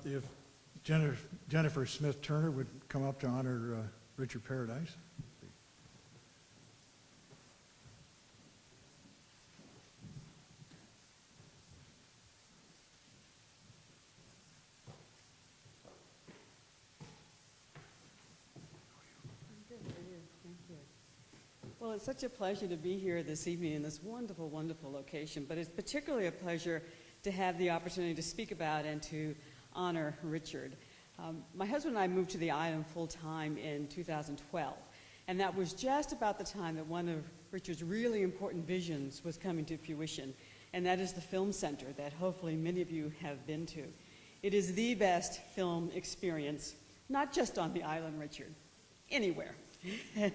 If Jennifer Smith Turner would come up to honor Richard Paradise. Well, it's such a pleasure to be here this evening in this wonderful, wonderful location, but it's particularly a pleasure to have the opportunity to speak about and to honor Richard. My husband and I moved to the island full-time in 2012, and that was just about the time that one of Richard's really important visions was coming to fruition, and that is the Film Center that hopefully many of you have been to. It is the best film experience, not just on the island, Richard, anywhere. And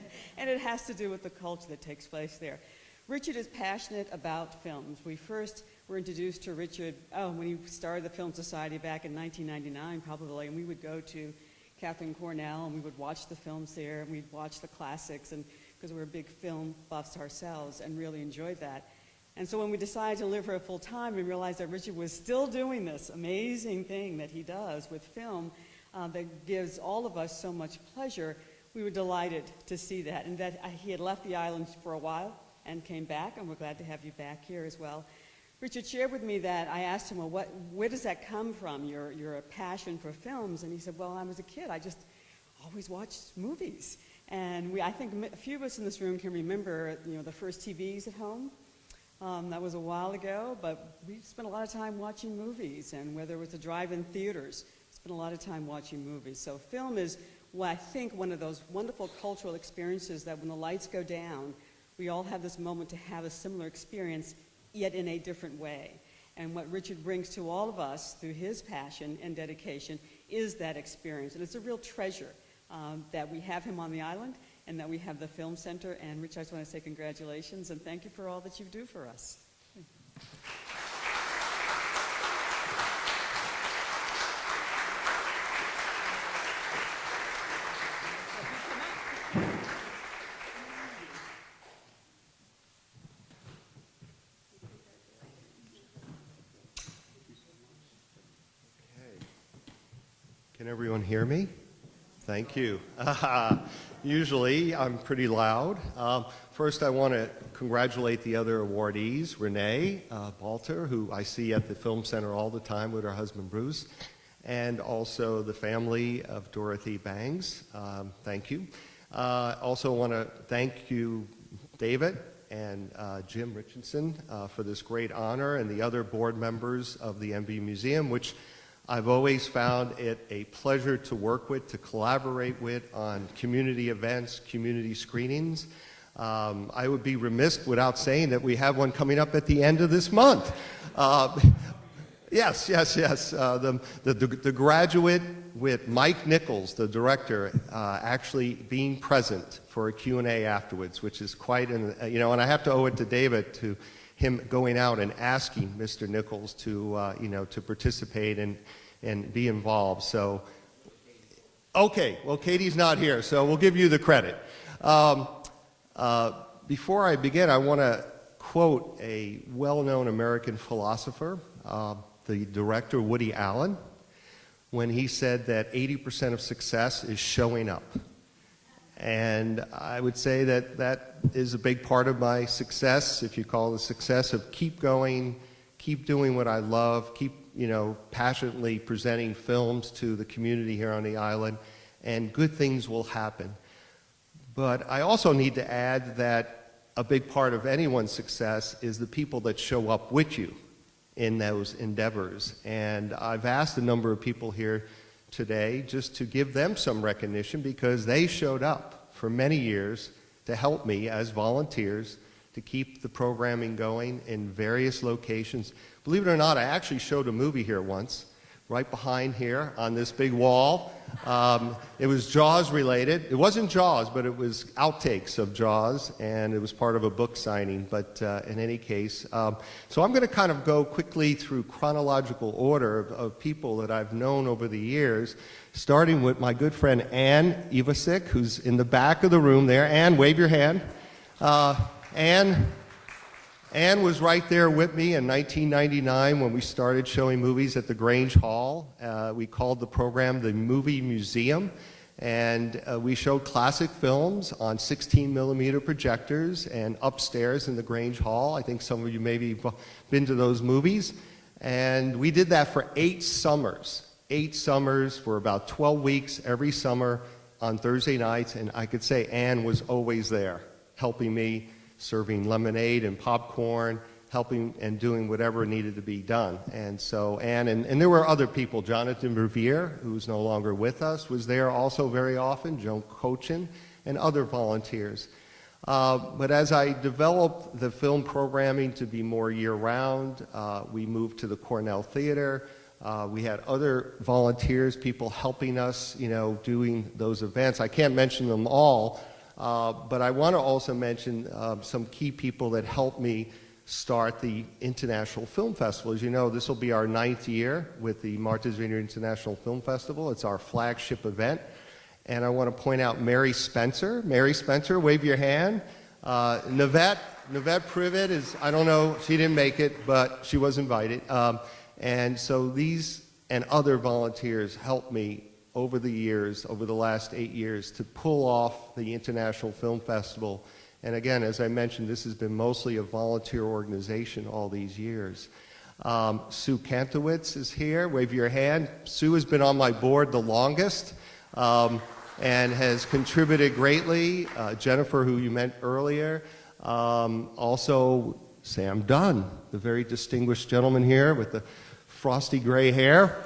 it has to do with the culture that takes place there. Richard is passionate about films. We first were introduced to Richard when he started the Film Society back in 1999 probably, and we would go to Catherine Cornell and we would watch the films there, and we'd watch the classics, and because we were big film buffs ourselves and really enjoyed that. And so when we decided to live here full time, we realized that Richard was still doing this amazing thing that he does with film that gives all of us so much pleasure. We were delighted to see that, and that he had left the island for a while and came back, and we're glad to have you back here as well. Richard shared with me that I asked him, well, where does that come from, your passion for films? And he said, well, when I was a kid, I just always watched movies. And I think a few of us in this room can remember, the first TVs at home. That was a while ago, but we spent a lot of time watching movies, and whether it was the drive-in theaters, spent a lot of time watching movies. So film is, I think, one of those wonderful cultural experiences that when the lights go down, we all have this moment to have a similar experience, yet in a different way. And what Richard brings to all of us through his passion and dedication is that experience. And it's a real treasure that we have him on the island and that we have the Film Center. And Rich, I just want to say congratulations and thank you for all that you do for us. Can everyone hear me? Thank you. Usually I'm pretty loud. First I want to congratulate the other awardees, Renee Balter, who I see at the Film Center all the time with her husband Bruce, and also the family of Dorothy Bangs. Thank you. Also want to thank you, David and Jim Richardson, for this great honor, and the other board members of the MV Museum, which I've always found it a pleasure to work with, to collaborate with on community events, community screenings. I would be remiss without saying that we have one coming up at the end of this month. Yes. The graduate with Mike Nichols, the director, actually being present for a Q&A afterwards, which is quite an, and I have to owe it to David, to him going out and asking Mr. Nichols to, to participate and be involved. So, okay, well, Katie's not here, so we'll give you the credit. Before I begin, I want to quote a well-known American philosopher, the director Woody Allen, when he said that 80% of success is showing up. And I would say that that is a big part of my success, if you call it success, of keep going, keep doing what I love, keep, passionately presenting films to the community here on the island, and good things will happen. But I also need to add that a big part of anyone's success is the people that show up with you in those endeavors. And I've asked a number of people here today just to give them some recognition, because they showed up for many years to help me as volunteers to keep the programming going in various locations. Believe it or not, I actually showed a movie here once, right behind here on this big wall. It was Jaws related. It wasn't Jaws, but it was outtakes of Jaws, and it was part of a book signing, but in any case. So I'm going to kind of go quickly through chronological order of people that I've known over the years, starting with my good friend Ann Ivasic, who's in the back of the room there. Ann, wave your hand. Ann Ann was right there with me in 1999 when we started showing movies at the Grange Hall. We called the program the Movie Museum, and we showed classic films on 16-millimeter projectors and upstairs in the Grange Hall. I think some of you maybe have been to those movies. And we did that for 8 summers. 8 summers for about 12 weeks every summer on Thursday nights, and I could say Ann was always there, helping me, serving lemonade and popcorn, helping and doing whatever needed to be done. And so Ann, and there were other people, Jonathan Revere, who's no longer with us, was there also very often, Joan Cochin, and other volunteers. But as I developed the film programming to be more year-round, we moved to the Cornell Theater. We had other volunteers, people helping us, doing those events. I can't mention them all, but I want to also mention some key people that helped me start the International Film Festival. As you know, this will be our 9th year with the Martha's Vineyard International Film Festival. It's our flagship event. And I want to point out Mary Spencer. Mary Spencer, wave your hand. Navette Privet is, I don't know, she didn't make it, but she was invited. And so these and other volunteers helped me over the years, over the last 8 years, to pull off the International Film Festival. And again, as I mentioned, this has been mostly a volunteer organization all these years. Sue Kantowitz is here. Wave your hand. Sue has been on my board the longest and has contributed greatly. Jennifer, who you met earlier. Also, Sam Dunn, the very distinguished gentleman here with the frosty gray hair.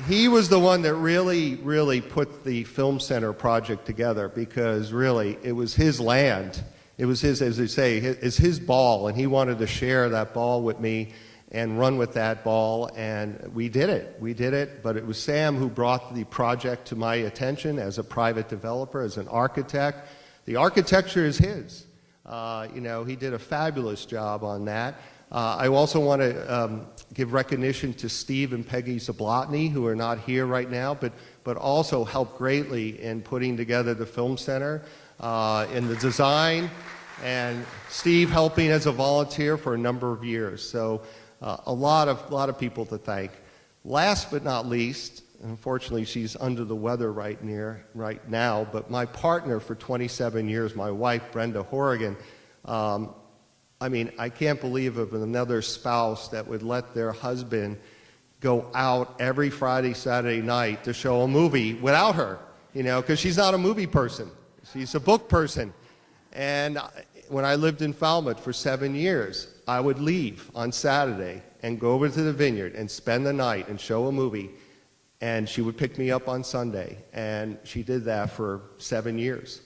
He was the one that really put the Film Center project together, because really it was his land. It was his, as they say, it's his ball, and he wanted to share that ball with me and run with that ball, and we did it. But it was Sam who brought the project to my attention as a private developer, as an architect. The architecture is his. He did a fabulous job on that. I also want to give recognition to Steve and Peggy Zablotny, who are not here right now, but also helped greatly in putting together the Film Center, in the design, and Steve helping as a volunteer for a number of years. So a lot of people to thank. Last but not least, unfortunately she's under the weather right now, but my partner for 27 years, my wife, Brenda Horrigan, I can't believe of another spouse that would let their husband go out every Friday, Saturday night to show a movie without her, because she's not a movie person. She's a book person. And when I lived in Falmouth for 7 years, I would leave on Saturday and go over to the vineyard and spend the night and show a movie, and she would pick me up on Sunday. And she did that for 7 years.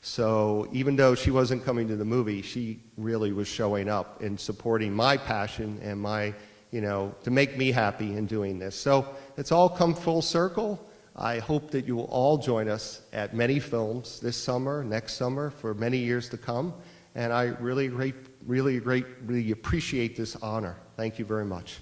So even though she wasn't coming to the movie, she really was showing up and supporting my passion and my, to make me happy in doing this. So it's all come full circle. I hope that you will all join us at many films this summer, next summer, for many years to come. And I really appreciate this honor. Thank you very much.